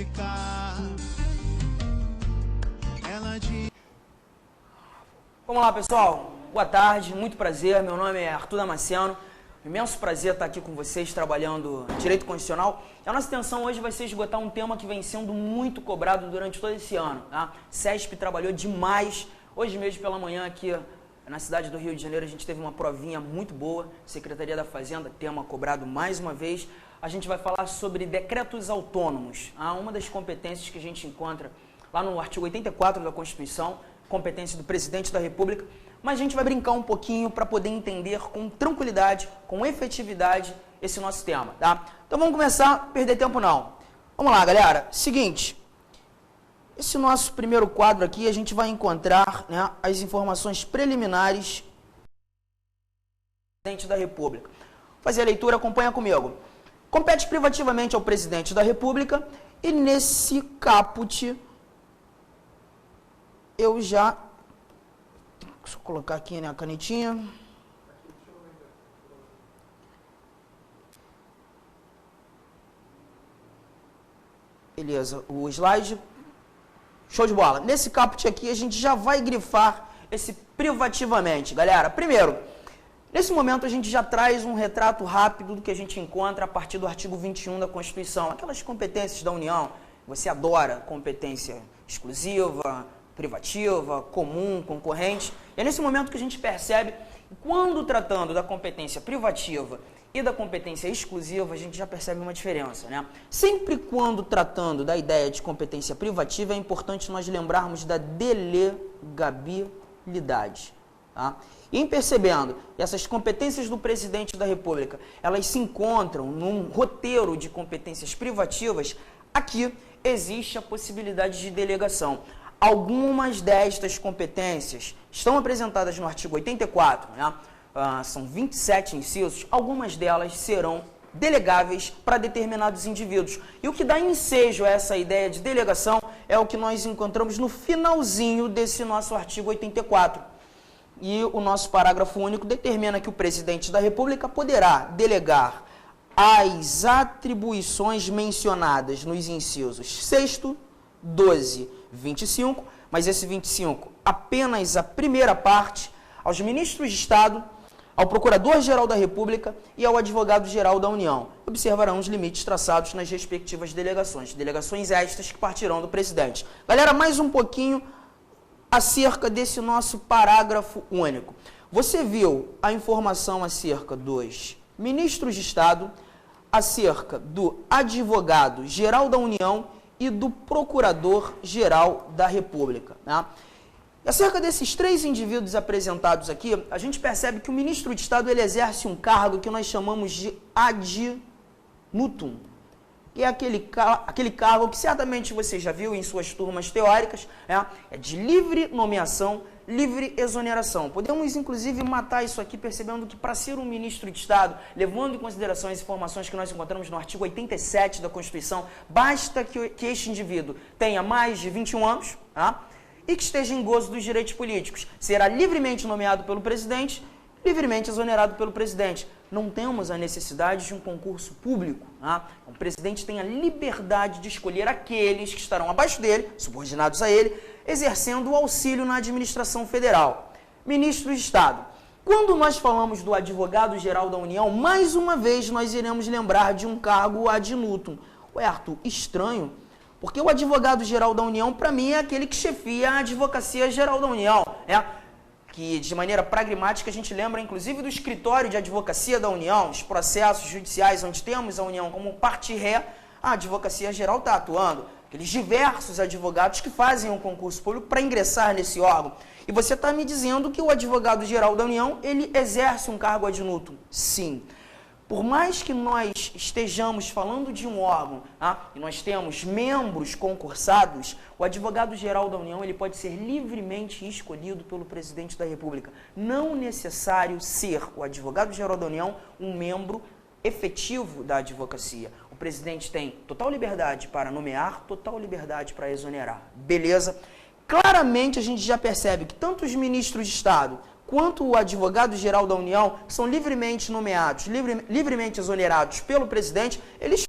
explicar. Ela diz... Vamos lá, pessoal. Boa tarde, muito prazer. Meu nome é Arthur Damasceno. Imenso prazer estar aqui com vocês trabalhando Direito Constitucional. E a nossa intenção hoje vai ser esgotar um tema que vem sendo muito cobrado durante todo esse ano. Tá? CESP trabalhou demais. Hoje mesmo pela manhã aqui na cidade do Rio de Janeiro a gente teve uma provinha muito boa. Secretaria da Fazenda, tema cobrado mais uma vez. A gente vai falar sobre decretos autônomos. Uma das competências que a gente encontra lá no artigo 84 da Constituição, competência do Presidente da República. Mas a gente vai brincar um pouquinho para poder entender com tranquilidade, com efetividade, esse nosso tema, tá? Então vamos começar, perder tempo não. Vamos lá, galera. Seguinte, esse nosso primeiro quadro aqui, a gente vai encontrar, né, as informações preliminares do Presidente da República. Vou fazer a leitura, acompanha comigo. Compete privativamente ao Presidente da República e nesse caput eu já... Deixa eu colocar aqui, né, a canetinha. Beleza, o slide. Show de bola. Nesse caput aqui a gente já vai grifar esse privativamente, galera. Primeiro, nesse momento a gente já traz um retrato rápido do que a gente encontra a partir do artigo 21 da Constituição. Aquelas competências da União, você adora competência exclusiva, privativa, comum, concorrente. E é nesse momento que a gente percebe que quando tratando da competência privativa e da competência exclusiva, a gente já percebe uma diferença, né? Sempre quando tratando da ideia de competência privativa, é importante nós lembrarmos da delegabilidade, tá? E em percebendo que essas competências do Presidente da República, elas se encontram num roteiro de competências privativas, aqui existe a possibilidade de delegação. Algumas destas competências estão apresentadas no artigo 84, né? São 27 incisos, algumas delas serão delegáveis para determinados indivíduos. E o que dá ensejo a essa ideia de delegação é o que nós encontramos no finalzinho desse nosso artigo 84. E o nosso parágrafo único determina que o Presidente da República poderá delegar as atribuições mencionadas nos incisos 6º, 12, 25, mas esse 25, apenas a primeira parte, aos ministros de Estado, ao Procurador-Geral da República e ao Advogado-Geral da União. Observarão os limites traçados nas respectivas delegações. Delegações estas que partirão do Presidente. Galera, mais um pouquinho acerca desse nosso parágrafo único. Você viu a informação acerca dos ministros de Estado, acerca do Advogado-Geral da União e do Procurador-Geral da República, né? E acerca desses três indivíduos apresentados aqui, a gente percebe que o ministro de Estado ele exerce um cargo que nós chamamos de ad nutum, que é aquele cargo que certamente você já viu em suas turmas teóricas, né? É de livre nomeação, livre exoneração. Podemos, inclusive, matar isso aqui percebendo que, para ser um ministro de Estado, levando em consideração as informações que nós encontramos no artigo 87 da Constituição, basta que este indivíduo tenha mais de 21 anos, tá? E que esteja em gozo dos direitos políticos. Será livremente nomeado pelo presidente, livremente exonerado pelo presidente. Não temos a necessidade de um concurso público. Tá? O presidente tem a liberdade de escolher aqueles que estarão abaixo dele, subordinados a ele, exercendo o auxílio na administração federal. Ministro de Estado. Quando nós falamos do Advogado-Geral da União, mais uma vez nós iremos lembrar de um cargo ad nutum. Ué, Arthur, estranho, porque o Advogado-Geral da União, para mim, é aquele que chefia a Advocacia Geral da União, né? Que, de maneira pragmática, a gente lembra, inclusive, do Escritório de Advocacia da União, os processos judiciais onde temos a União como parte ré, a Advocacia Geral está atuando. Aqueles diversos advogados que fazem um concurso público para ingressar nesse órgão. E você está me dizendo que o Advogado-Geral da União, ele exerce um cargo ad nutum? Sim. Por mais que nós estejamos falando de um órgão, e nós temos membros concursados, o Advogado-Geral da União ele pode ser livremente escolhido pelo Presidente da República. Não necessário ser o Advogado-Geral da União um membro efetivo da advocacia. O Presidente tem total liberdade para nomear, total liberdade para exonerar. Beleza? Claramente a gente já percebe que tanto os ministros de Estado quanto o Advogado-Geral da União são livremente nomeados, livremente exonerados pelo presidente, eles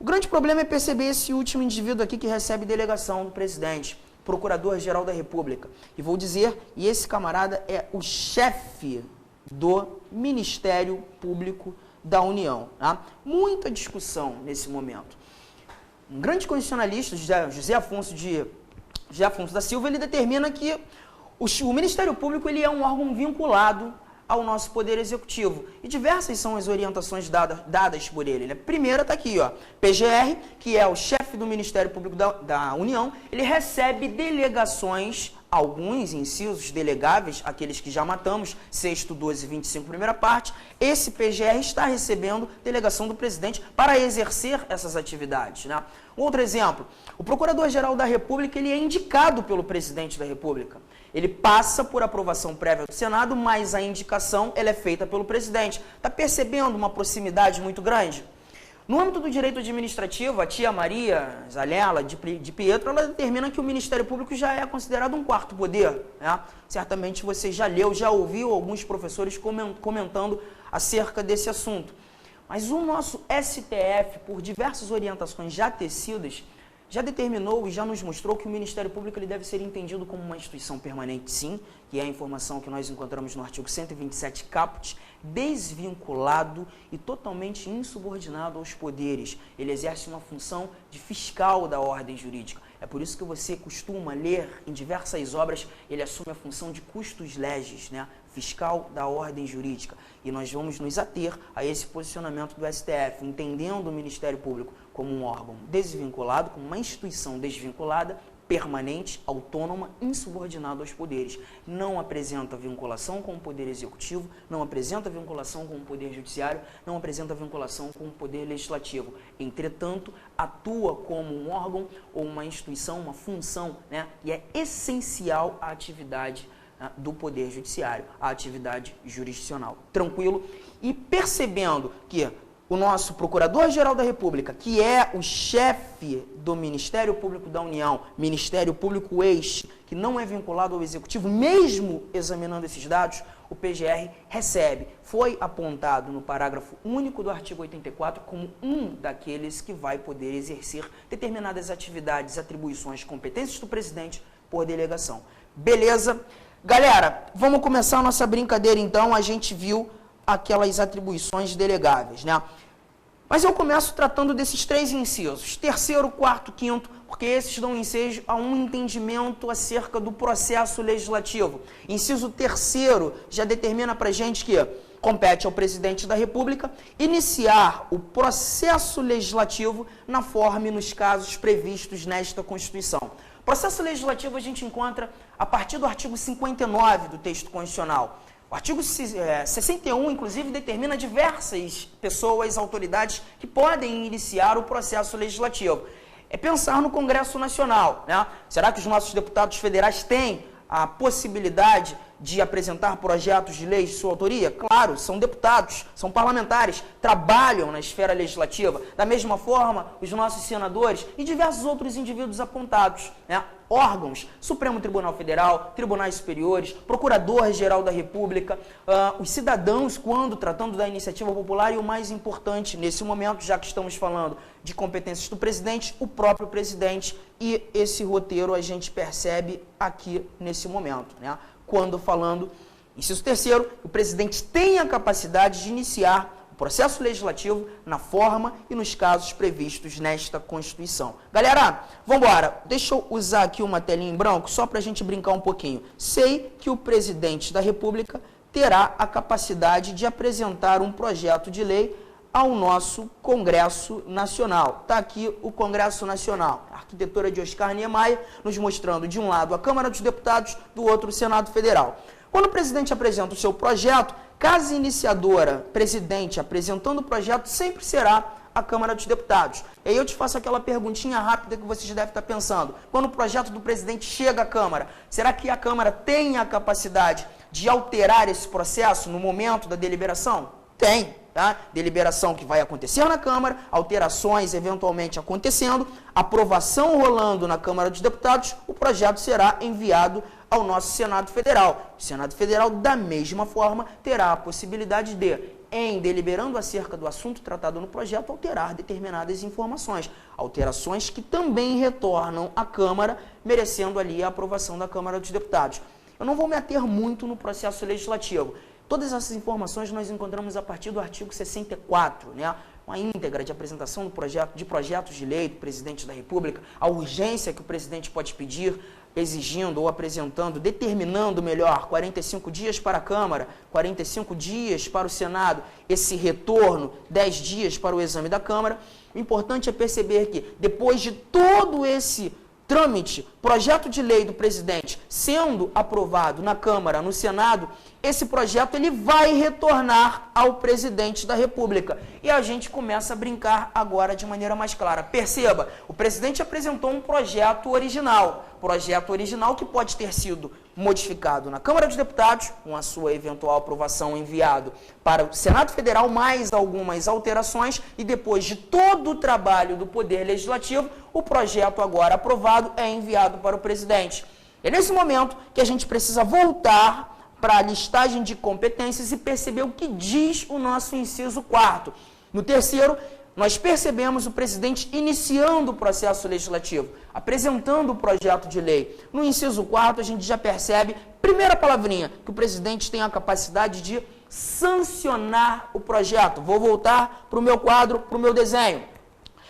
O grande problema é perceber esse último indivíduo aqui que recebe delegação do presidente, Procurador-Geral da República. E vou dizer, e esse camarada é o chefe do Ministério Público da União. Tá? Muita discussão nesse momento. Um grande constitucionalista, José Afonso da Silva, ele determina que o Ministério Público ele é um órgão vinculado ao nosso Poder Executivo. E diversas são as orientações dadas por ele. Né? Primeira está aqui, ó, PGR, que é o chefe do Ministério Público da União, ele recebe delegações, alguns incisos delegáveis, aqueles que já matamos, 6º, 12 e 25, primeira parte, esse PGR está recebendo delegação do presidente para exercer essas atividades. Né? Outro exemplo, o Procurador-Geral da República ele é indicado pelo presidente da República. Ele passa por aprovação prévia do Senado, mas a indicação ela é feita pelo presidente. Está percebendo uma proximidade muito grande? No âmbito do direito administrativo, a tia Maria Zalela de Pietro, ela determina que o Ministério Público já é considerado um quarto poder. Né? Certamente você já leu, já ouviu alguns professores comentando acerca desse assunto. Mas o nosso STF, por diversas orientações já tecidas, já determinou e já nos mostrou que o Ministério Público ele deve ser entendido como uma instituição permanente, sim, que é a informação que nós encontramos no artigo 127 caput, desvinculado e totalmente insubordinado aos poderes. Ele exerce uma função de fiscal da ordem jurídica. É por isso que você costuma ler em diversas obras, ele assume a função de custos legis, né? Fiscal da ordem jurídica. E nós vamos nos ater a esse posicionamento do STF, entendendo o Ministério Público como um órgão desvinculado, como uma instituição desvinculada, permanente, autônoma, insubordinado aos poderes. Não apresenta vinculação com o Poder Executivo, não apresenta vinculação com o Poder Judiciário, não apresenta vinculação com o Poder Legislativo. Entretanto, atua como um órgão ou uma instituição, uma função, né, que é essencial à atividade do Poder Judiciário, à atividade jurisdicional. Tranquilo? E percebendo que o nosso Procurador-Geral da República, que é o chefe do Ministério Público da União, Ministério Público Eixo, que não é vinculado ao Executivo, mesmo examinando esses dados, o PGR recebe. Foi apontado no parágrafo único do artigo 84 como um daqueles que vai poder exercer determinadas atividades, atribuições, competências do presidente por delegação. Beleza? Galera, vamos começar a nossa brincadeira então. A gente viu aquelas atribuições delegáveis, né? Mas eu começo tratando desses 3 incisos, 3º, 4º, 5º, porque esses dão ensejo a um entendimento acerca do processo legislativo. Inciso 3º já determina pra gente que compete ao presidente da República iniciar o processo legislativo na forma e nos casos previstos nesta Constituição. Processo legislativo a gente encontra a partir do artigo 59 do texto constitucional. O artigo 61, inclusive, determina diversas pessoas, autoridades, que podem iniciar o processo legislativo. É pensar no Congresso Nacional, né? Será que os nossos deputados federais têm a possibilidade de apresentar projetos de lei de sua autoria? Claro, são deputados, são parlamentares, trabalham na esfera legislativa. Da mesma forma, os nossos senadores e diversos outros indivíduos apontados, né? Órgãos, Supremo Tribunal Federal, Tribunais Superiores, Procurador-Geral da República, os cidadãos, quando tratando da iniciativa popular, e o mais importante nesse momento, já que estamos falando de competências do presidente, o próprio presidente, e esse roteiro a gente percebe aqui nesse momento, né? Quando falando, inciso 3º, o presidente tem a capacidade de iniciar o processo legislativo na forma e nos casos previstos nesta Constituição. Galera, vamos embora. Deixa eu usar aqui uma telinha em branco só para a gente brincar um pouquinho. Sei que o presidente da República terá a capacidade de apresentar um projeto de lei ao nosso Congresso Nacional. Está aqui o Congresso Nacional, a arquitetura de Oscar Niemeyer, nos mostrando de um lado a Câmara dos Deputados, do outro o Senado Federal. Quando o presidente apresenta o seu projeto, casa iniciadora, presidente apresentando o projeto, sempre será a Câmara dos Deputados. E aí eu te faço aquela perguntinha rápida que você já deve estar pensando. Quando o projeto do presidente chega à Câmara, será que a Câmara tem a capacidade de alterar esse processo no momento da deliberação? Tem. Tá? Deliberação que vai acontecer na Câmara, alterações eventualmente acontecendo, aprovação rolando na Câmara dos Deputados, o projeto será enviado ao nosso Senado Federal. O Senado Federal, da mesma forma, terá a possibilidade de em, deliberando acerca do assunto tratado no projeto, alterar determinadas informações. Alterações que também retornam à Câmara, merecendo ali a aprovação da Câmara dos Deputados. Eu não vou me ater muito no processo legislativo. Todas essas informações nós encontramos a partir do artigo 64, né? Uma íntegra de apresentação de projetos de lei do presidente da República, a urgência que o presidente pode pedir, exigindo ou apresentando, determinando melhor, 45 dias para a Câmara, 45 dias para o Senado, esse retorno, 10 dias para o exame da Câmara. O importante é perceber que, depois de todo esse trâmite, projeto de lei do presidente sendo aprovado na Câmara, no Senado, esse projeto ele vai retornar ao presidente da República. E a gente começa a brincar agora de maneira mais clara. Perceba, o presidente apresentou um projeto original que pode ter sido modificado na Câmara dos Deputados, com a sua eventual aprovação enviado para o Senado Federal, mais algumas alterações, e depois de todo o trabalho do Poder Legislativo, o projeto agora aprovado é enviado para o presidente. É nesse momento que a gente precisa voltar para a listagem de competências e perceber o que diz o nosso inciso 4º. No terceiro, nós percebemos o presidente iniciando o processo legislativo, apresentando o projeto de lei. No inciso 4º, a gente já percebe, primeira palavrinha, que o presidente tem a capacidade de sancionar o projeto. Vou voltar para o meu quadro, para o meu desenho.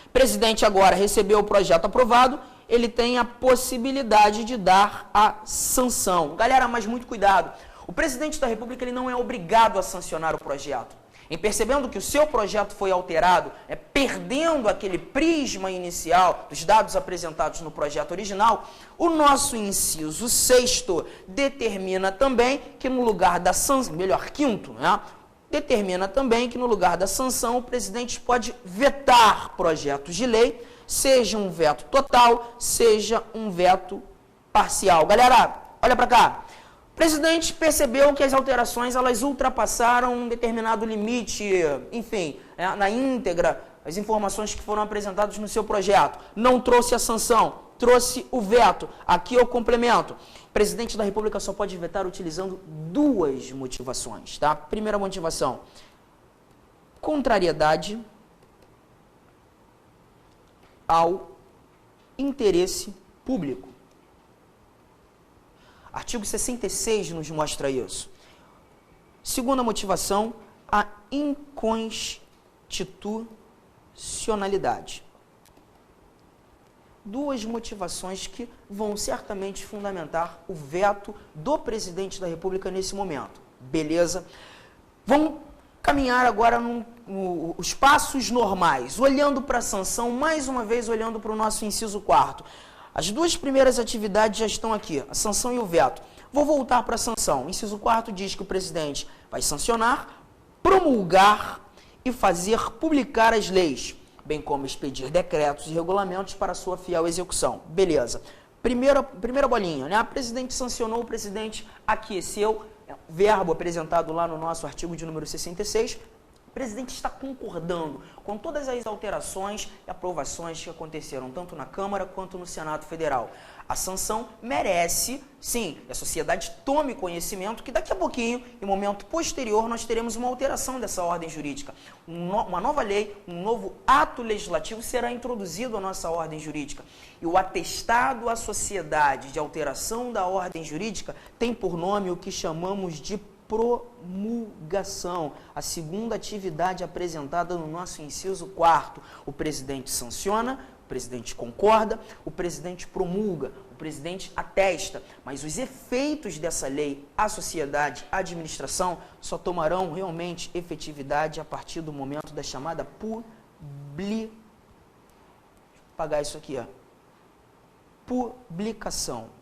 O presidente agora recebeu o projeto aprovado, ele tem a possibilidade de dar a sanção. Galera, mas muito cuidado. O presidente da República ele não é obrigado a sancionar o projeto. Em percebendo que o seu projeto foi alterado, perdendo aquele prisma inicial dos dados apresentados no projeto original, o nosso inciso 6º determina também que no lugar da sanção, melhor, 5º, né? Determina também que no lugar da sanção o presidente pode vetar projetos de lei, seja um veto total, seja um veto parcial. Galera, olha para cá. O presidente percebeu que as alterações elas ultrapassaram um determinado limite, enfim, na íntegra, as informações que foram apresentadas no seu projeto. Não trouxe a sanção, trouxe o veto. Aqui eu complemento. O presidente da República só pode vetar utilizando duas motivações, tá? Primeira motivação, contrariedade ao interesse público. Artigo 66 nos mostra isso. Segunda motivação, a inconstitucionalidade. Duas motivações que vão certamente fundamentar o veto do presidente da República nesse momento. Beleza? Vamos caminhar agora os passos normais, olhando para a sanção, mais uma vez olhando para o nosso inciso 4º. As duas primeiras atividades já estão aqui, a sanção e o veto. Vou voltar para a sanção. O inciso 4º diz que o presidente vai sancionar, promulgar e fazer publicar as leis, bem como expedir decretos e regulamentos para sua fiel execução. Beleza. Primeira bolinha, né? O presidente sancionou, o presidente aqueceu, verbo apresentado lá no nosso artigo de número 66, o presidente está concordando com todas as alterações e aprovações que aconteceram tanto na Câmara quanto no Senado Federal. A sanção merece, sim, que a sociedade tome conhecimento que daqui a pouquinho, em momento posterior, nós teremos uma alteração dessa ordem jurídica. Uma nova lei, um novo ato legislativo será introduzido à nossa ordem jurídica. E o atestado à sociedade de alteração da ordem jurídica tem por nome o que chamamos de promulgação, a segunda atividade apresentada no nosso inciso 4º. O presidente sanciona, o presidente concorda, o presidente promulga, o presidente atesta, mas os efeitos dessa lei à sociedade, à administração, só tomarão realmente efetividade a partir do momento da chamada publicação. Deixa eu apagar isso aqui, ó. Publicação.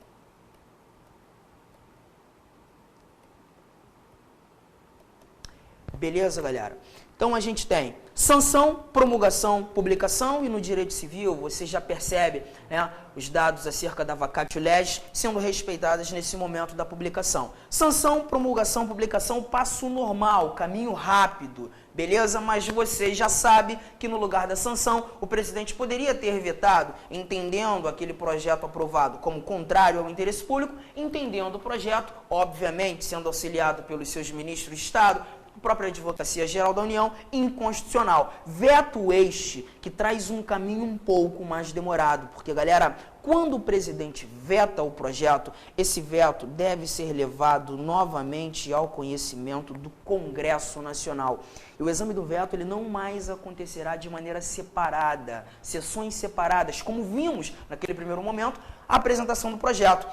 Beleza, galera? Então, a gente tem sanção, promulgação, publicação, e no direito civil você já percebe, né, os dados acerca da vacatio legis sendo respeitadas nesse momento da publicação. Sanção, promulgação, publicação, passo normal, caminho rápido, beleza? Mas você já sabe que no lugar da sanção, o presidente poderia ter vetado, entendendo aquele projeto aprovado como contrário ao interesse público, entendendo o projeto, obviamente, sendo auxiliado pelos seus ministros de Estado, a própria Advocacia Geral da União, inconstitucional. Veto este que traz um caminho um pouco mais demorado, porque, galera, quando o presidente veta o projeto, esse veto deve ser levado novamente ao conhecimento do Congresso Nacional. E o exame do veto ele não mais acontecerá de maneira separada, sessões separadas, como vimos naquele primeiro momento, a apresentação do projeto.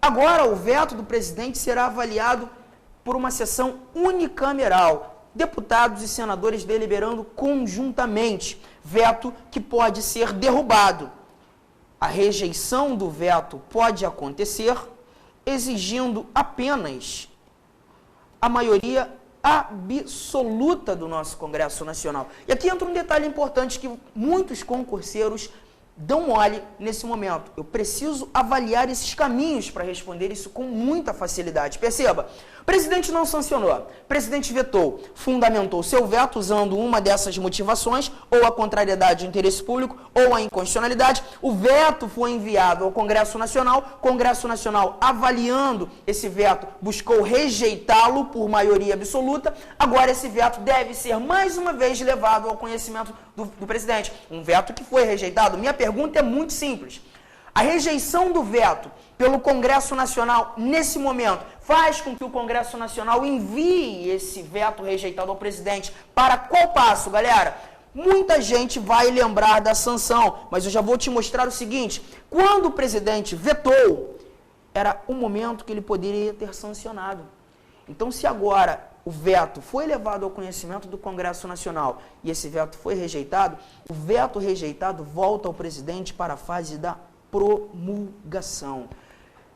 Agora, o veto do presidente será avaliado por uma sessão unicameral, deputados e senadores deliberando conjuntamente, veto que pode ser derrubado. A rejeição do veto pode acontecer exigindo apenas a maioria absoluta do nosso Congresso Nacional. E aqui entra um detalhe importante que muitos concurseiros dão mole nesse momento. Eu preciso avaliar esses caminhos para responder isso com muita facilidade. Perceba, o presidente não sancionou, o presidente vetou, fundamentou seu veto usando uma dessas motivações, ou a contrariedade de interesse público, ou a inconstitucionalidade. O veto foi enviado ao Congresso Nacional avaliando esse veto, buscou rejeitá-lo por maioria absoluta. Agora esse veto deve ser mais uma vez levado ao conhecimento do presidente. Um veto que foi rejeitado. Minha pergunta é muito simples. A rejeição do veto pelo Congresso Nacional, nesse momento, faz com que o Congresso Nacional envie esse veto rejeitado ao presidente para qual passo, galera? Muita gente vai lembrar da sanção, mas eu já vou te mostrar o seguinte. Quando o presidente vetou, era o momento que ele poderia ter sancionado. Então, se agora o veto foi levado ao conhecimento do Congresso Nacional e esse veto foi rejeitado, o veto rejeitado volta ao presidente para a fase da promulgação.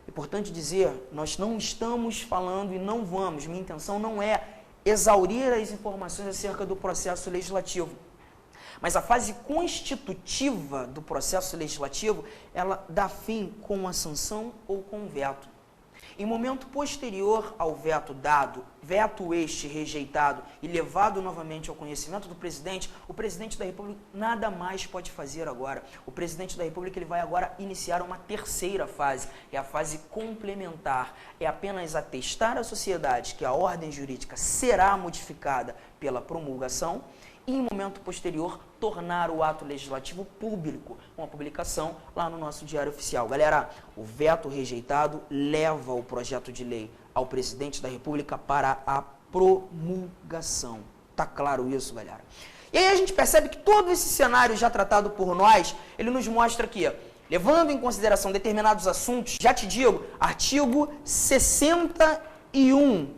É importante dizer, nós não estamos falando e não vamos, minha intenção não é exaurir as informações acerca do processo legislativo. Mas a fase constitutiva do processo legislativo, ela dá fim com a sanção ou com o veto. Em momento posterior ao veto dado, veto este rejeitado e levado novamente ao conhecimento do presidente, o presidente da República nada mais pode fazer agora. O presidente da República ele vai agora iniciar uma terceira fase, é a fase complementar. É apenas atestar à sociedade que a ordem jurídica será modificada pela promulgação e, em momento posterior, tornar o ato legislativo público, com a publicação lá no nosso Diário Oficial. Galera, o veto rejeitado leva o projeto de lei ao presidente da República para a promulgação. Tá claro isso, galera? E aí a gente percebe que todo esse cenário já tratado por nós, ele nos mostra aqui, levando em consideração determinados assuntos, já te digo, artigo 61,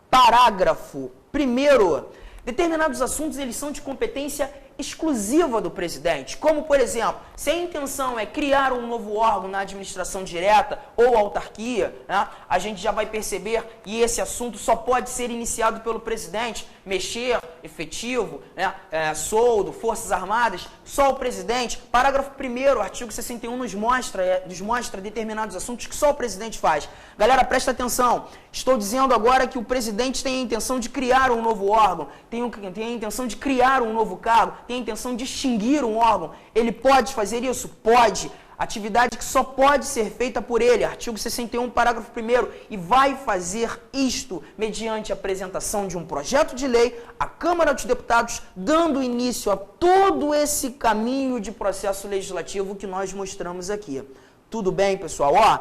parágrafo 1º, determinados assuntos eles são de competência exclusiva do presidente, como, por exemplo, se a intenção é criar um novo órgão na administração direta ou autarquia, né, a gente já vai perceber que esse assunto só pode ser iniciado pelo presidente, mexer, efetivo, né, soldo, forças armadas, só o presidente. Parágrafo 1º, artigo 61 nos mostra determinados assuntos que só o presidente faz. Galera, presta atenção, estou dizendo agora que o presidente tem a intenção de criar um novo órgão, tem a intenção de criar um novo cargo, tem a intenção de extinguir um órgão. Ele pode fazer isso? Pode. Atividade que só pode ser feita por ele, artigo 61, parágrafo 1º, e vai fazer isto mediante a apresentação de um projeto de lei à Câmara dos Deputados, dando início a todo esse caminho de processo legislativo que nós mostramos aqui. Tudo bem, pessoal? Ó, o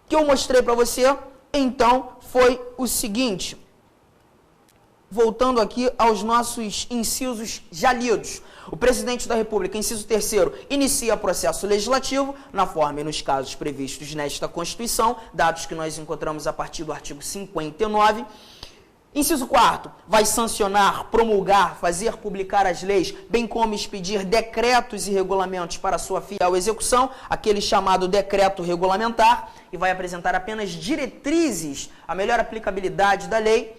que eu mostrei para você, então, foi o seguinte. Voltando aqui aos nossos incisos já lidos. O presidente da República, inciso 3º, inicia processo legislativo na forma e nos casos previstos nesta Constituição, dados que nós encontramos a partir do artigo 59. Inciso 4º, vai sancionar, promulgar, fazer publicar as leis, bem como expedir decretos e regulamentos para sua fiel execução, aquele chamado decreto regulamentar, e vai apresentar apenas diretrizes, a melhor aplicabilidade da lei,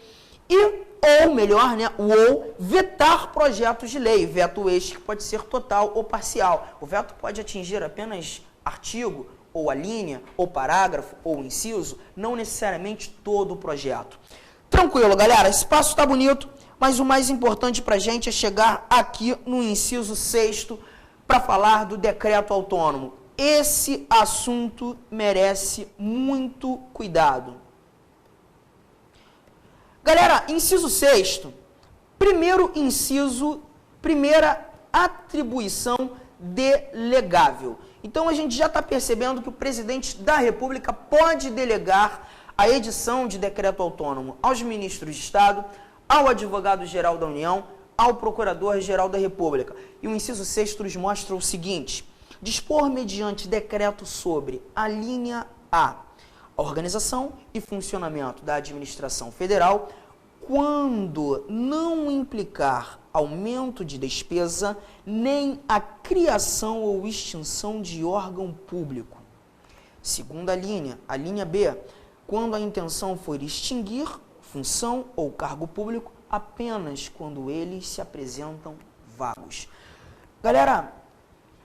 ou melhor, né, ou vetar projetos de lei, veto este que pode ser total ou parcial. O veto pode atingir apenas artigo, ou a linha, ou parágrafo, ou inciso, não necessariamente todo o projeto. Tranquilo, galera, esse passo está bonito, mas o mais importante para a gente é chegar aqui no inciso 6º para falar do decreto autônomo. Esse assunto merece muito cuidado. Galera, inciso 6º, Primeiro inciso, primeira atribuição delegável. Então a gente já está percebendo que o presidente da República pode delegar a edição de decreto autônomo aos ministros de Estado, ao advogado-geral da União, ao procurador-geral da República. E o inciso 6 nos mostra o seguinte: dispor mediante decreto sobre a linha A, a organização e funcionamento da administração federal, quando não implicar aumento de despesa, nem a criação ou extinção de órgão público. Segunda linha, a linha B, quando a intenção for extinguir função ou cargo público, apenas quando eles se apresentam vagos. Galera,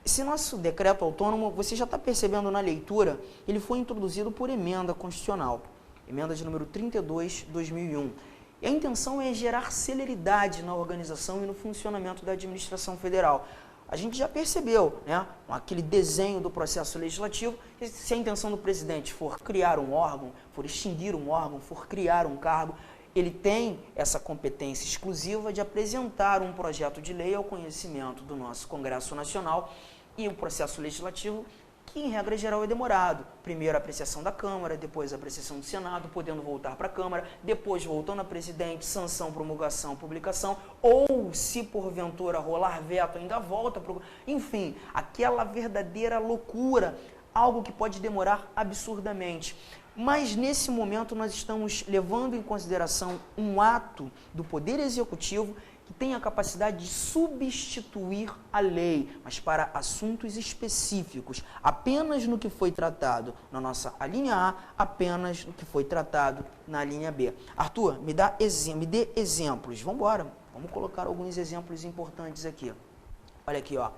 esse nosso decreto autônomo, você já está percebendo na leitura, ele foi introduzido por emenda constitucional, emenda de número 32, 2001. E a intenção é gerar celeridade na organização e no funcionamento da administração federal. A gente já percebeu, né, aquele desenho do processo legislativo, que se a intenção do presidente for criar um órgão, for extinguir um órgão, for criar um cargo, ele tem essa competência exclusiva de apresentar um projeto de lei ao conhecimento do nosso Congresso Nacional e o processo legislativo, que em regra geral é demorado. Primeiro a apreciação da Câmara, depois a apreciação do Senado, podendo voltar para a Câmara, depois voltando a presidente, sanção, promulgação, publicação, ou se porventura rolar veto, ainda volta para o... Enfim, aquela verdadeira loucura, algo que pode demorar absurdamente. Mas nesse momento nós estamos levando em consideração um ato do Poder Executivo que tem a capacidade de substituir a lei, mas para assuntos específicos, apenas no que foi tratado na nossa linha A, apenas no que foi tratado na linha B. Arthur, me dê exemplos. Vamos embora, vamos colocar alguns exemplos importantes aqui. Olha aqui, ó.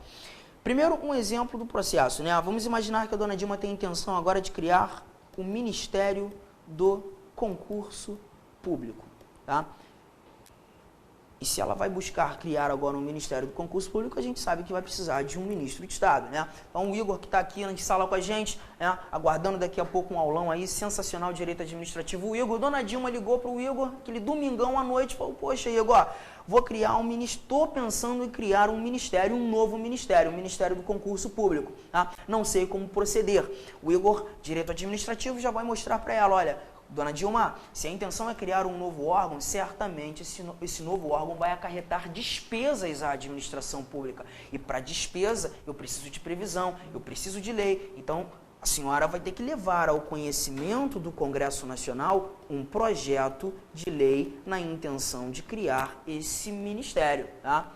Primeiro, um exemplo do processo, né? Vamos imaginar que a dona Dilma tem a intenção agora de criar o Ministério do Concurso Público, tá? E se ela vai buscar criar agora um Ministério do Concurso Público, a gente sabe que vai precisar de um ministro de Estado, né? Então o Igor, que está aqui na sala com a gente, né, aguardando daqui a pouco um aulão aí, sensacional de direito administrativo. O Igor, dona Dilma ligou para o Igor, aquele domingão à noite, falou: poxa, Igor, vou criar um ministério, estou pensando em criar um ministério, um novo ministério, o Ministério do Concurso Público, tá? Não sei como proceder. O Igor, direito administrativo, já vai mostrar para ela: olha, dona Dilma, se a intenção é criar um novo órgão, certamente esse novo órgão vai acarretar despesas à administração pública. E para despesa, eu preciso de previsão, eu preciso de lei. Então, a senhora vai ter que levar ao conhecimento do Congresso Nacional um projeto de lei na intenção de criar esse ministério, tá?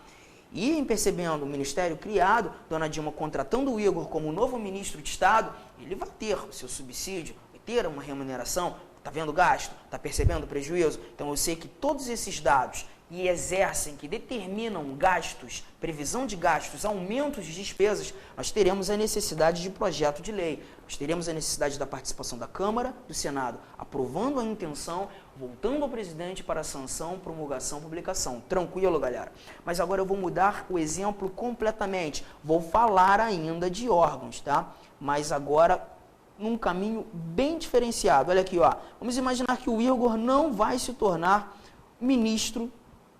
E em percebendo o ministério criado, dona Dilma contratando o Igor como novo ministro de Estado, ele vai ter o seu subsídio, vai ter uma remuneração. Está vendo o gasto? Está percebendo o prejuízo? Então eu sei que todos esses dados que exercem, que determinam gastos, previsão de gastos, aumentos de despesas, nós teremos a necessidade de projeto de lei. Nós teremos a necessidade da participação da Câmara, do Senado, aprovando a intenção, voltando ao presidente para a sanção, promulgação, publicação. Tranquilo, galera? Mas agora eu vou mudar o exemplo completamente. Vou falar ainda de órgãos, tá? Mas agora num caminho bem diferenciado. Olha aqui, ó. Vamos imaginar que o Igor não vai se tornar ministro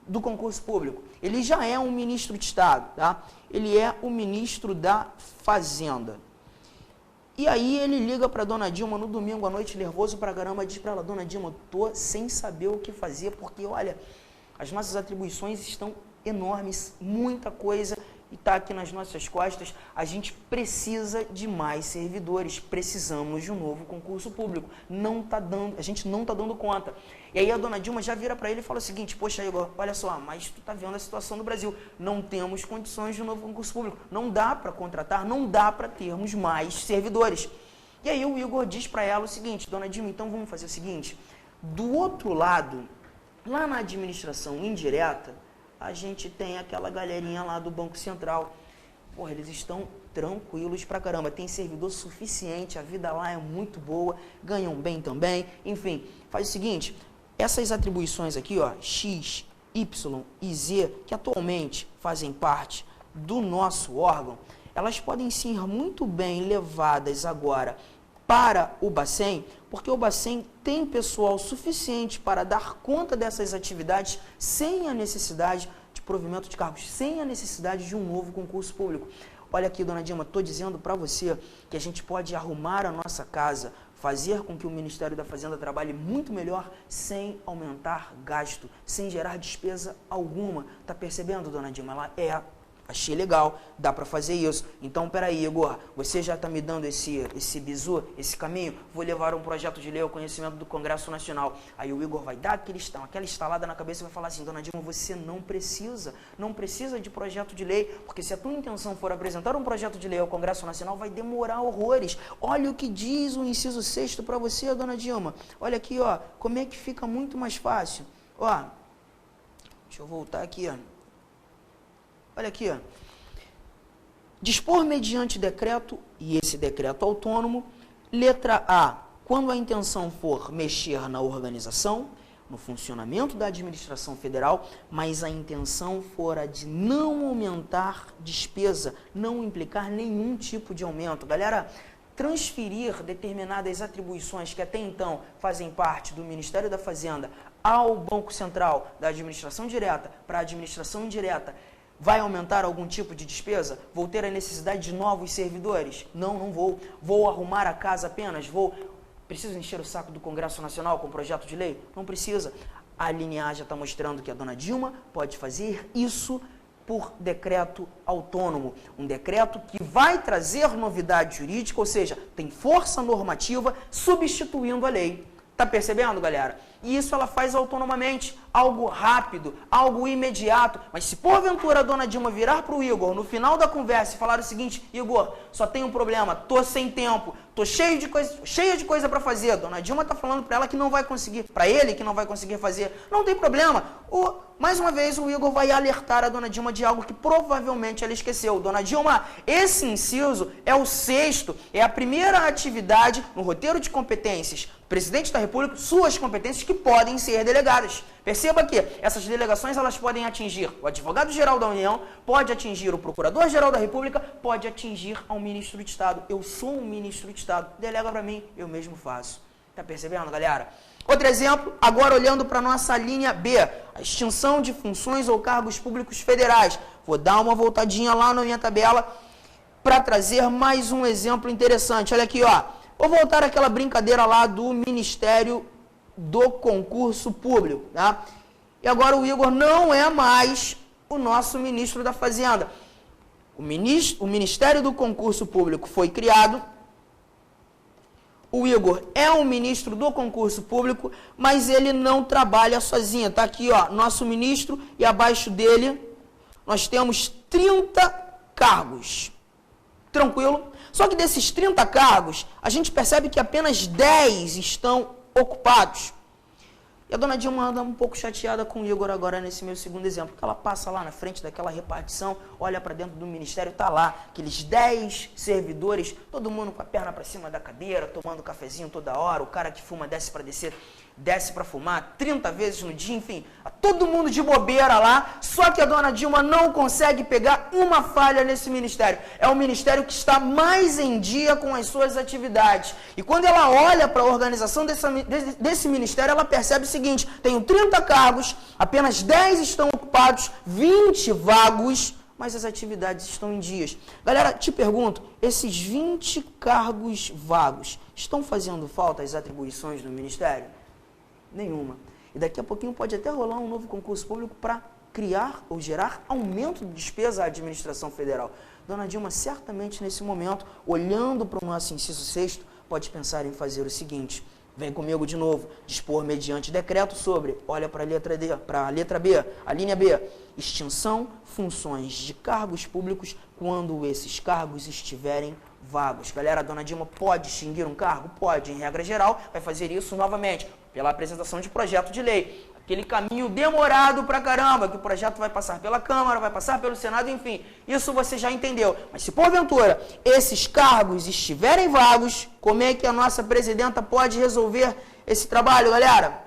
do concurso público. Ele já é um ministro de Estado, tá? Ele é o ministro da Fazenda. E aí ele liga para dona Dilma no domingo à noite, nervoso pra caramba, diz para ela: dona Dilma, tô sem saber o que fazer, porque, olha, as nossas atribuições estão enormes, muita coisa, e está aqui nas nossas costas. A gente precisa de mais servidores, precisamos de um novo concurso público. A gente não está dando conta. E aí a dona Dilma já vira para ele e fala o seguinte: poxa, Igor, olha só, mas tu está vendo a situação do Brasil, não temos condições de um novo concurso público, não dá para contratar, não dá para termos mais servidores. E aí o Igor diz para ela o seguinte: dona Dilma, então vamos fazer o seguinte, do outro lado, lá na administração indireta, a gente tem aquela galerinha lá do Banco Central. Porra, eles estão tranquilos pra caramba, tem servidor suficiente, a vida lá é muito boa, ganham bem também. Enfim, faz o seguinte, essas atribuições aqui, ó, X, Y e Z, que atualmente fazem parte do nosso órgão, elas podem ser muito bem levadas agora para o Bacen, porque o Bacen tem pessoal suficiente para dar conta dessas atividades sem a necessidade de provimento de cargos, sem a necessidade de um novo concurso público. Olha aqui, dona Dilma, estou dizendo para você que a gente pode arrumar a nossa casa, fazer com que o Ministério da Fazenda trabalhe muito melhor sem aumentar gasto, sem gerar despesa alguma. Tá percebendo, dona Dilma? Ela achei legal, dá para fazer isso. Então, peraí, Igor, você já está me dando esse bizu, esse caminho? Vou levar um projeto de lei ao conhecimento do Congresso Nacional. Aí o Igor vai dar aquela estalada na cabeça e vai falar assim, dona Dilma, você não precisa de projeto de lei, porque se a tua intenção for apresentar um projeto de lei ao Congresso Nacional, vai demorar horrores. Olha o que diz o inciso 6º para você, dona Dilma. Olha aqui, ó, como é que fica muito mais fácil. Ó, deixa eu voltar aqui, ó. Olha aqui, ó. Dispor mediante decreto, e esse decreto autônomo, letra A, quando a intenção for mexer na organização, no funcionamento da administração federal, mas a intenção for a de não aumentar despesa, não implicar nenhum tipo de aumento. Galera, transferir determinadas atribuições que até então fazem parte do Ministério da Fazenda ao Banco Central, da administração direta para a administração indireta, vai aumentar algum tipo de despesa? Vou ter a necessidade de novos servidores? Não vou. Vou arrumar a casa apenas? Preciso encher o saco do Congresso Nacional com projeto de lei? Não precisa. A linha A já está mostrando que a dona Dilma pode fazer isso por decreto autônomo. Um decreto que vai trazer novidade jurídica, ou seja, tem força normativa substituindo a lei. Tá percebendo, galera? E isso ela faz autonomamente, algo rápido, algo imediato. Mas se porventura a dona Dilma virar para o Igor no final da conversa e falar o seguinte, Igor, só tem um problema, tô sem tempo, tô cheia de coisa para fazer. A dona Dilma tá falando para ela que não vai conseguir, para ele que não vai conseguir fazer. Não tem problema. Mais uma vez o Igor vai alertar a dona Dilma de algo que provavelmente ela esqueceu. Dona Dilma, esse inciso é o 6º, é a primeira atividade no roteiro de competências do presidente da República, suas competências que podem ser delegadas. Perceba que essas delegações elas podem atingir o advogado-geral da União, pode atingir o procurador-geral da República, pode atingir ao ministro de Estado. Eu sou um ministro de Estado, delega para mim, eu mesmo faço. Tá percebendo, galera? Outro exemplo, agora olhando para a nossa linha B, a extinção de funções ou cargos públicos federais. Vou dar uma voltadinha lá na minha tabela para trazer mais um exemplo interessante. Olha aqui, ó. Vou voltar àquela brincadeira lá do Ministério do Concurso Público, tá? E agora o Igor não é mais o nosso ministro da Fazenda. O Ministério do Concurso Público foi criado. O Igor é o ministro do concurso público, mas ele não trabalha sozinho. Tá aqui, ó, nosso ministro, e abaixo dele nós temos 30 cargos. Tranquilo? Só que desses 30 cargos, a gente percebe que apenas 10 estão ocupados. E a dona Dilma anda um pouco chateada com o Igor agora nesse meu segundo exemplo, porque ela passa lá na frente daquela repartição, olha para dentro do ministério, tá lá, aqueles 10 servidores, todo mundo com a perna para cima da cadeira, tomando cafezinho toda hora, o cara que fuma desce para descer, desce para fumar 30 vezes no dia, enfim, todo mundo de bobeira lá, só que a dona Dilma não consegue pegar uma falha nesse ministério. É o ministério que está mais em dia com as suas atividades. E quando ela olha para a organização desse ministério, ela percebe o seguinte, tenho 30 cargos, apenas 10 estão ocupados, 20 vagos, mas as atividades estão em dias. Galera, te pergunto, esses 20 cargos vagos estão fazendo falta às atribuições do ministério? Nenhuma. E daqui a pouquinho pode até rolar um novo concurso público para criar ou gerar aumento de despesa à administração federal. Dona Dilma, certamente nesse momento, olhando para o nosso inciso 6º, pode pensar em fazer o seguinte, vem comigo de novo, dispor mediante decreto sobre, olha para a letra D, para a letra B, a linha B, extinção funções de cargos públicos quando esses cargos estiverem vagos. Galera, a dona Dilma pode extinguir um cargo? Pode, em regra geral, vai fazer isso novamente, pela apresentação de projeto de lei. Aquele caminho demorado pra caramba, que o projeto vai passar pela Câmara, vai passar pelo Senado, enfim. Isso você já entendeu. Mas se porventura esses cargos estiverem vagos, como é que a nossa presidenta pode resolver esse trabalho, galera?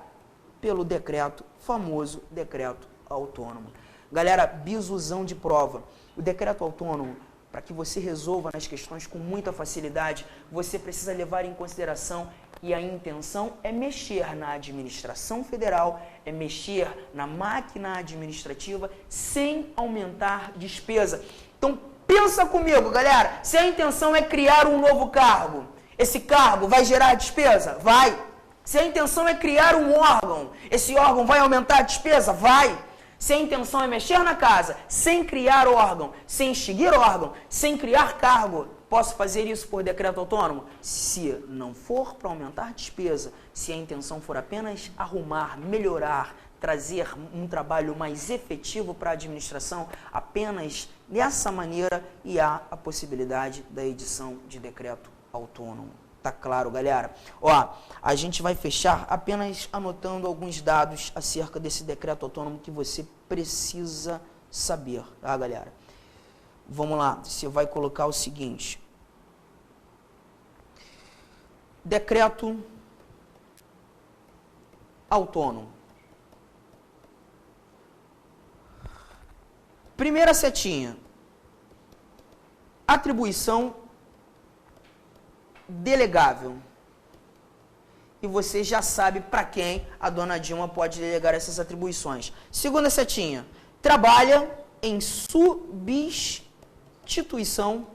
Pelo decreto, famoso decreto autônomo. Galera, bisuzão de prova. O decreto autônomo para que você resolva nas questões com muita facilidade, você precisa levar em consideração e a intenção é mexer na administração federal, é mexer na máquina administrativa sem aumentar despesa. Então, pensa comigo, galera, se a intenção é criar um novo cargo, esse cargo vai gerar despesa? Vai. Se a intenção é criar um órgão, esse órgão vai aumentar a despesa? Vai. Se a intenção é mexer na casa, sem criar órgão, sem extinguir órgão, sem criar cargo, posso fazer isso por decreto autônomo? Se não for para aumentar despesa, se a intenção for apenas arrumar, melhorar, trazer um trabalho mais efetivo para a administração, apenas dessa maneira e há a possibilidade da edição de decreto autônomo. Tá claro, galera? Ó, a gente vai fechar apenas anotando alguns dados acerca desse decreto autônomo que você precisa saber, tá, galera? Vamos lá, você vai colocar o seguinte. Decreto autônomo. Primeira setinha. Atribuição delegável. E você já sabe para quem a dona Dilma pode delegar essas atribuições. Segunda setinha. Trabalha em substituição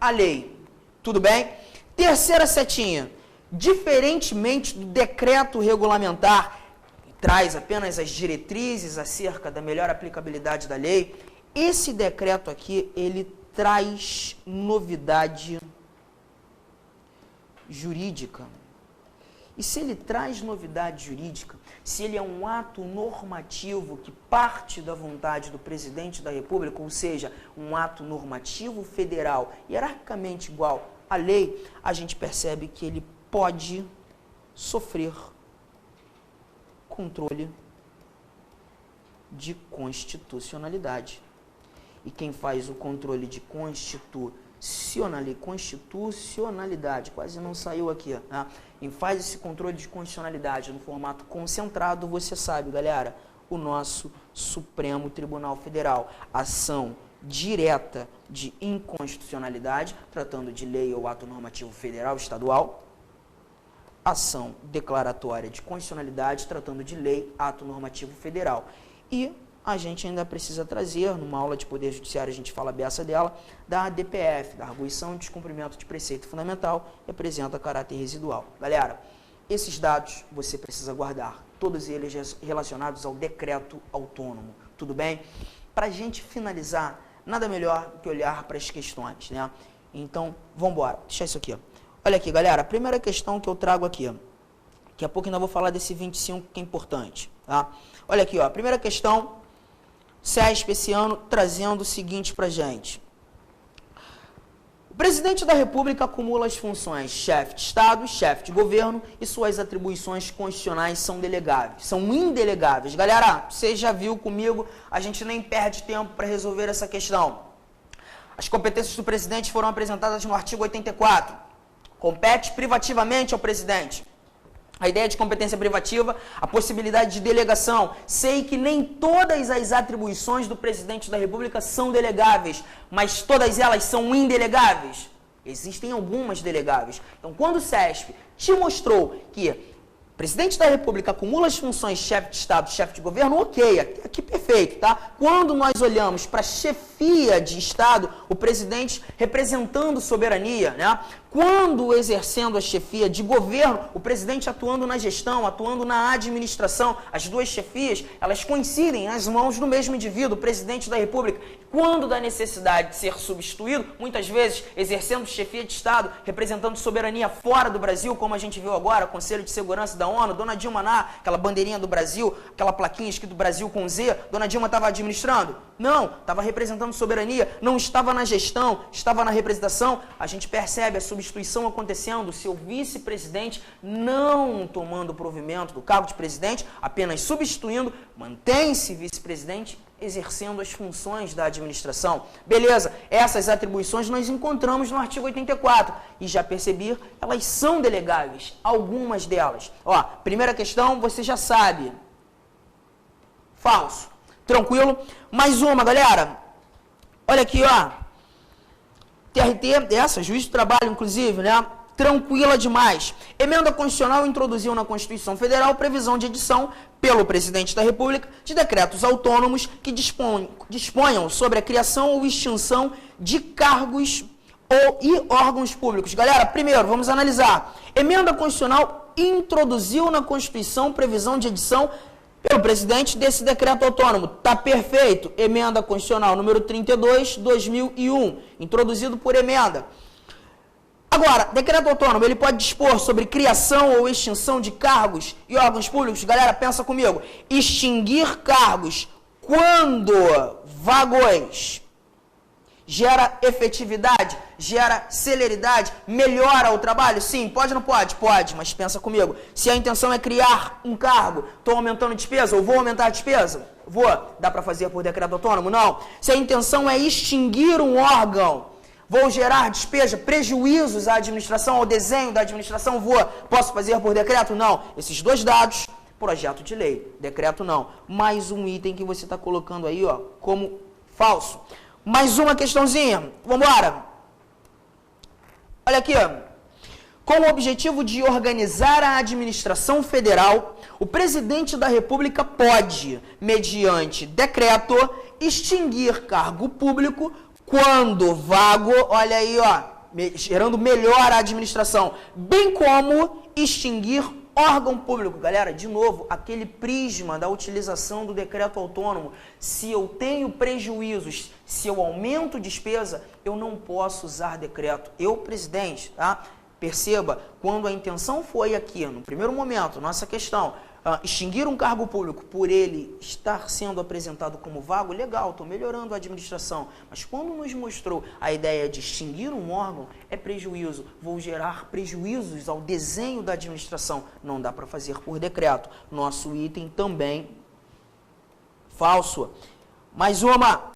à lei. Tudo bem? Terceira setinha. Diferentemente do decreto regulamentar, que traz apenas as diretrizes acerca da melhor aplicabilidade da lei, esse decreto aqui, ele traz novidade jurídica. E se ele traz novidade jurídica, se ele é um ato normativo que parte da vontade do presidente da República, ou seja, um ato normativo federal, hierarquicamente igual à lei, a gente percebe que ele pode sofrer controle de constitucionalidade. E quem faz o controle de constitucionalidade, quase não saiu aqui, né? Quem faz esse controle de constitucionalidade no formato concentrado, você sabe, galera, o nosso Supremo Tribunal Federal. Ação direta de inconstitucionalidade, tratando de lei ou ato normativo federal, estadual. Ação declaratória de constitucionalidade, tratando de lei, ato normativo federal. E a gente ainda precisa trazer, numa aula de Poder Judiciário, a gente fala a beça dela, da DPF, da Arguição de Descumprimento de Preceito Fundamental, representa caráter residual. Galera, esses dados você precisa guardar, todos eles relacionados ao decreto autônomo, tudo bem? Para a gente finalizar, nada melhor que olhar para as questões, né? Então, vamos embora, deixa isso aqui. Olha aqui, galera, a primeira questão que eu trago aqui, daqui a pouco ainda vou falar desse 25 que é importante, tá? Olha aqui, ó, a primeira questão, CESP esse ano trazendo o seguinte para a gente. O presidente da República acumula as funções chefe de Estado, chefe de governo e suas atribuições constitucionais são delegáveis, são indelegáveis. Galera, você já viu comigo, a gente nem perde tempo para resolver essa questão. As competências do presidente foram apresentadas no artigo 84. Compete privativamente ao presidente. A ideia de competência privativa, a possibilidade de delegação. Sei que nem todas as atribuições do presidente da República são delegáveis, mas todas elas são indelegáveis. Existem algumas delegáveis. Então, quando o CESP te mostrou que o presidente da República acumula as funções chefe de Estado, chefe de governo, ok, aqui perfeito, tá? Quando nós olhamos para a chefia de Estado, o presidente representando soberania, né? Quando exercendo a chefia de governo, o presidente atuando na gestão, atuando na administração, as duas chefias, elas coincidem nas mãos do mesmo indivíduo, o presidente da República. Quando da necessidade de ser substituído, muitas vezes exercendo chefia de Estado, representando soberania fora do Brasil, como a gente viu agora, Conselho de Segurança da ONU, Dona Dilma aquela bandeirinha do Brasil, aquela plaquinha escrito Brasil com Z, Dona Dilma estava administrando? Não, estava representando soberania, não estava na gestão, estava na representação. A gente percebe a substituição acontecendo, seu vice-presidente não tomando provimento do cargo de presidente, apenas substituindo, mantém-se vice-presidente, exercendo as funções da administração. Beleza, essas atribuições nós encontramos no artigo 84 e já percebi, elas são delegáveis, algumas delas. Ó, primeira questão, você já sabe. Falso. Tranquilo? Mais uma, galera. Olha aqui, ó. TRT, essa, juiz do trabalho, inclusive, né? Tranquila demais. Emenda constitucional introduziu na Constituição Federal previsão de edição pelo Presidente da República de decretos autônomos que disponham sobre a criação ou extinção de cargos e órgãos públicos. Galera, primeiro, vamos analisar. Emenda constitucional introduziu na Constituição previsão de edição pelo presidente desse decreto autônomo. Tá perfeito. Emenda constitucional número 32, 2001, introduzido por emenda. Agora, decreto autônomo, ele pode dispor sobre criação ou extinção de cargos e órgãos públicos? Galera, pensa comigo. Extinguir cargos quando vagões gera efetividade, gera celeridade, melhora o trabalho? Sim, pode ou não pode? Pode, mas pensa comigo. Se a intenção é criar um cargo, estou aumentando despesa ou vou aumentar a despesa? Vou. Dá para fazer por decreto autônomo? Não. Se a intenção é extinguir um órgão, vou gerar despesa, prejuízos à administração, ao desenho da administração, posso fazer por decreto? Não. Esses dois dados, projeto de lei, decreto não. Mais um item que você está colocando aí, ó, como falso. Mais uma questãozinha, vamos embora. Olha aqui, ó. Com o objetivo de organizar a administração federal, o presidente da República pode, mediante decreto, extinguir cargo público quando vago, olha aí, ó, gerando melhor a administração, bem como extinguir órgão público. Galera, de novo, aquele prisma da utilização do decreto autônomo. Se eu tenho prejuízos, se eu aumento despesa, eu não posso usar decreto. Eu, presidente, tá? Perceba, quando a intenção foi aqui, no primeiro momento, nossa questão, extinguir um cargo público por ele estar sendo apresentado como vago, legal, estou melhorando a administração. Mas quando nos mostrou a ideia de extinguir um órgão, é prejuízo. Vou gerar prejuízos ao desenho da administração. Não dá para fazer por decreto. Nosso item também falso. Mais uma.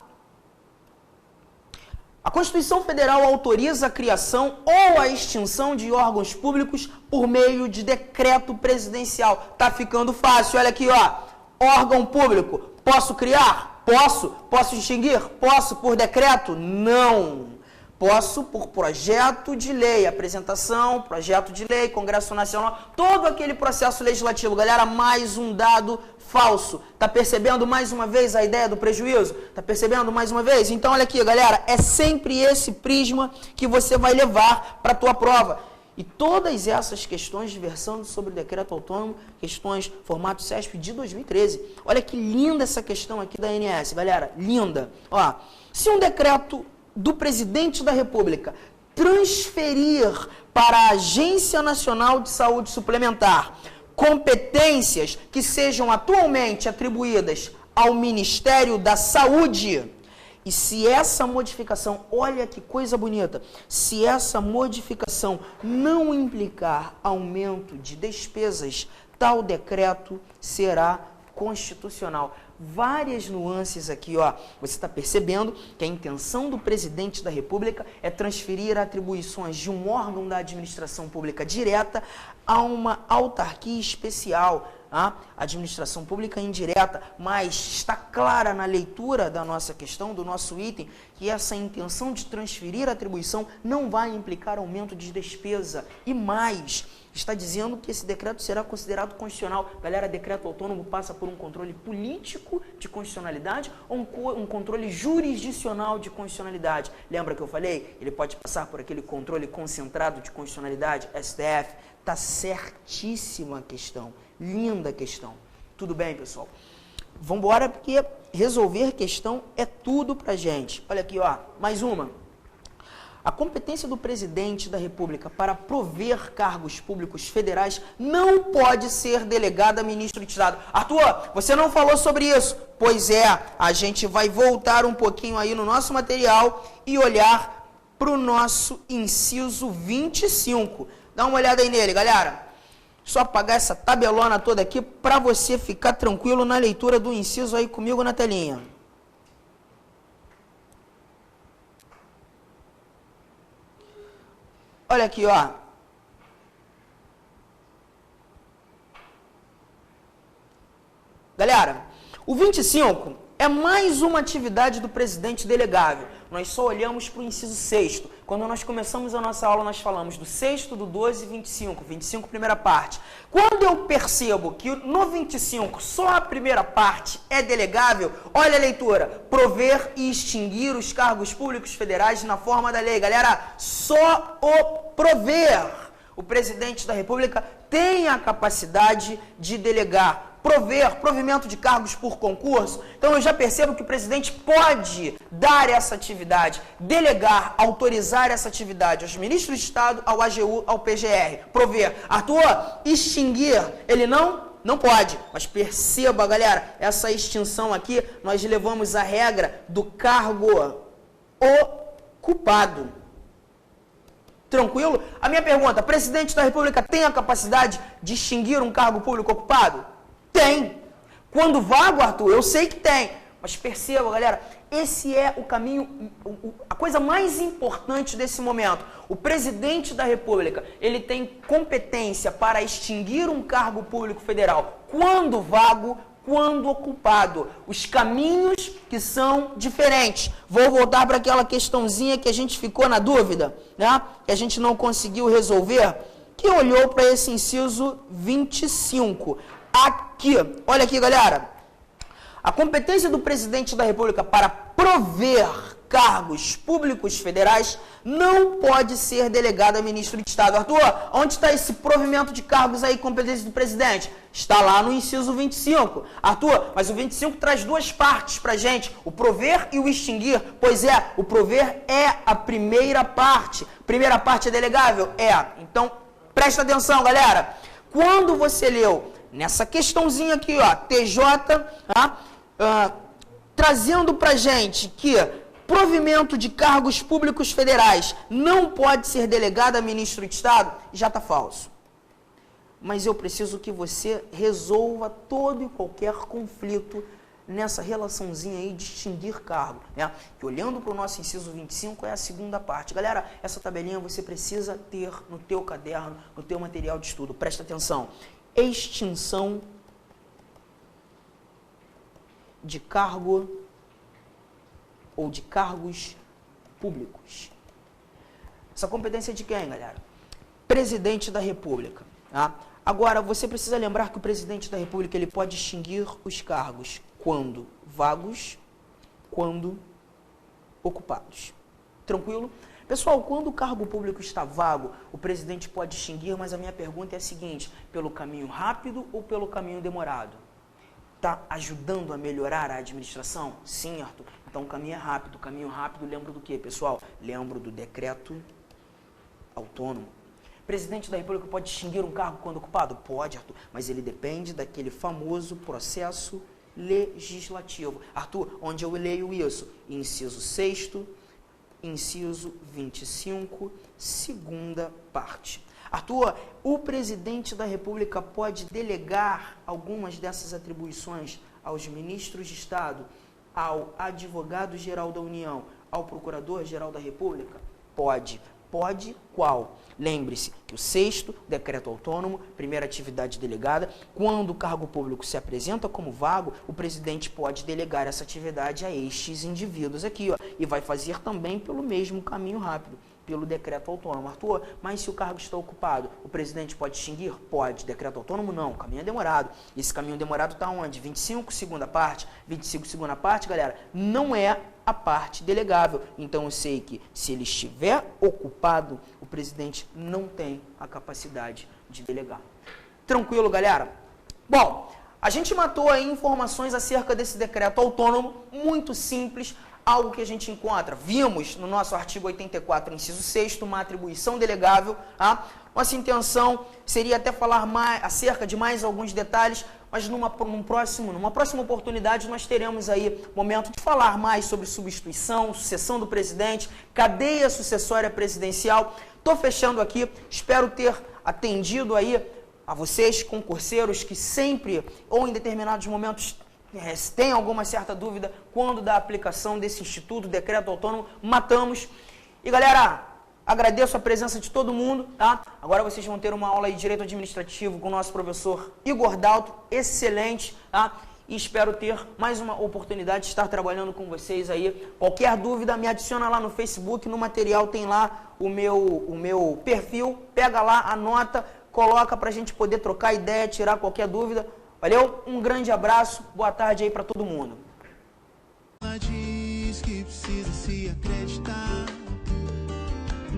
A Constituição Federal autoriza a criação ou a extinção de órgãos públicos por meio de decreto presidencial. Tá ficando fácil, olha aqui, ó. Órgão público, posso criar? Posso. Posso extinguir? Posso por decreto? Não. Posso por projeto de lei, apresentação, projeto de lei, Congresso Nacional, todo aquele processo legislativo. Galera, mais um dado falso. Tá percebendo mais uma vez a ideia do prejuízo? Tá percebendo mais uma vez? Então, olha aqui, galera, é sempre esse prisma que você vai levar para a tua prova. E todas essas questões versando sobre o decreto autônomo, questões formato CESP de 2013. Olha que linda essa questão aqui da ANS, galera, linda. Ó, se um decreto do presidente da República transferir para a Agência Nacional de Saúde Suplementar competências que sejam atualmente atribuídas ao Ministério da Saúde, e se essa modificação, olha que coisa bonita, se essa modificação não implicar aumento de despesas, tal decreto será constitucional. Várias nuances aqui, ó. Você está percebendo que a intenção do presidente da República é transferir atribuições de um órgão da administração pública direta a uma autarquia especial, tá? Administração pública indireta, mas está clara na leitura da nossa questão, do nosso item, que essa intenção de transferir atribuição não vai implicar aumento de despesa. E mais, está dizendo que esse decreto será considerado constitucional. Galera, decreto autônomo passa por um controle político de constitucionalidade ou um controle jurisdicional de constitucionalidade. Lembra que eu falei? Ele pode passar por aquele controle concentrado de constitucionalidade, STF. Está certíssima a questão. Linda questão. Tudo bem, pessoal? Vamos embora, porque resolver questão é tudo pra gente. Olha aqui, ó, mais uma. A competência do presidente da República para prover cargos públicos federais não pode ser delegada a ministro de Estado. Arthur, você não falou sobre isso. Pois é, a gente vai voltar um pouquinho aí no nosso material e olhar para o nosso inciso 25. Dá uma olhada aí nele, galera. Só apagar essa tabelona toda aqui para você ficar tranquilo na leitura do inciso aí comigo na telinha. Olha aqui, ó. Galera, o 25 é mais uma atividade do presidente delegável. Nós só olhamos para o inciso 6º. Quando nós começamos a nossa aula, nós falamos do 6º, do 12 e 25. 25, primeira parte. Quando eu percebo que no 25 só a primeira parte é delegável, olha a leitura. Prover e extinguir os cargos públicos federais na forma da lei. Galera, só o prover. O presidente da República tem a capacidade de delegar. Provimento de cargos por concurso. Então eu já percebo que o presidente pode dar essa atividade, delegar, autorizar essa atividade aos ministros de Estado, ao AGU, ao PGR. Prover. Arthur, extinguir, ele não pode. Mas perceba, galera, essa extinção aqui, nós levamos a regra do cargo ocupado. Tranquilo? A minha pergunta, presidente da República tem a capacidade de extinguir um cargo público ocupado? Tem. Quando vago, Arthur, eu sei que tem. Mas perceba, galera, esse é o caminho, a coisa mais importante desse momento. O presidente da República, ele tem competência para extinguir um cargo público federal quando vago, quando ocupado. Os caminhos que são diferentes. Vou voltar para aquela questãozinha que a gente ficou na dúvida, né? Que a gente não conseguiu resolver, que olhou para esse inciso 25. Aqui, olha aqui, galera. A competência do presidente da República para prover cargos públicos federais não pode ser delegada a ministro de Estado. Arthur, onde está esse provimento de cargos aí, competência do presidente? Está lá no inciso 25. Arthur, mas o 25 traz duas partes pra gente, o prover e o extinguir. Pois é, o prover é a primeira parte. Primeira parte é delegável? É. Então, presta atenção, galera. Quando você leu nessa questãozinha aqui, ó, TJ, trazendo pra gente que provimento de cargos públicos federais não pode ser delegado a ministro de Estado, já está falso. Mas eu preciso que você resolva todo e qualquer conflito nessa relaçãozinha aí de extinguir cargo, né? Que olhando para o nosso inciso 25 é a segunda parte. Galera, essa tabelinha você precisa ter no teu caderno, no teu material de estudo. Presta atenção. Extinção de cargo ou de cargos públicos. Essa competência é de quem, galera? Presidente da República. Tá? Agora, você precisa lembrar que o presidente da República ele pode extinguir os cargos quando vagos, quando ocupados. Tranquilo? Pessoal, quando o cargo público está vago, o presidente pode extinguir, mas a minha pergunta é a seguinte, pelo caminho rápido ou pelo caminho demorado? Está ajudando a melhorar a administração? Sim, Arthur. Então o caminho é rápido. O caminho rápido, lembro do quê, pessoal? Lembro do decreto autônomo. O presidente da República pode extinguir um cargo quando ocupado? Pode, Arthur, mas ele depende daquele famoso processo legislativo. Arthur, onde eu leio isso? Inciso 6º, inciso 25, segunda parte. Arthur, o presidente da República pode delegar algumas dessas atribuições aos ministros de Estado, ao advogado-geral da União, ao procurador-geral da República? Pode. Pode qual? Lembre-se que o 6º, decreto autônomo, primeira atividade delegada, quando o cargo público se apresenta como vago, o presidente pode delegar essa atividade a estes indivíduos aqui, ó, e vai fazer também pelo mesmo caminho rápido, pelo decreto autônomo. Arthur, mas se o cargo está ocupado, o presidente pode extinguir? Pode. Decreto autônomo, não. O caminho é demorado. Esse caminho demorado está onde? 25, segunda parte. 25, segunda parte, galera, não é a parte delegável. Então, eu sei que se ele estiver ocupado, o presidente não tem a capacidade de delegar. Tranquilo, galera? Bom, a gente matou aí informações acerca desse decreto autônomo, muito simples, algo que a gente encontra. Vimos no nosso artigo 84, inciso 6º, uma atribuição delegável. Tá? Nossa intenção seria até falar mais, acerca de mais alguns detalhes, mas numa próxima oportunidade nós teremos aí momento de falar mais sobre substituição, sucessão do presidente, cadeia sucessória presidencial. Estou fechando aqui, espero ter atendido aí a vocês, concurseiros, que sempre ou em determinados momentos tem alguma certa dúvida quando da aplicação desse instituto, decreto autônomo, matamos. E galera, agradeço a presença de todo mundo, tá? Agora vocês vão ter uma aula de Direito Administrativo com o nosso professor Igor Dalto, excelente, tá? e espero ter mais uma oportunidade de estar trabalhando com vocês aí. Qualquer dúvida, me adiciona lá no Facebook, no material tem lá o meu perfil, pega lá, anota, coloca pra gente poder trocar ideia, tirar qualquer dúvida. Valeu? Um grande abraço, boa tarde aí pra todo mundo. Ela diz que precisa se acreditar.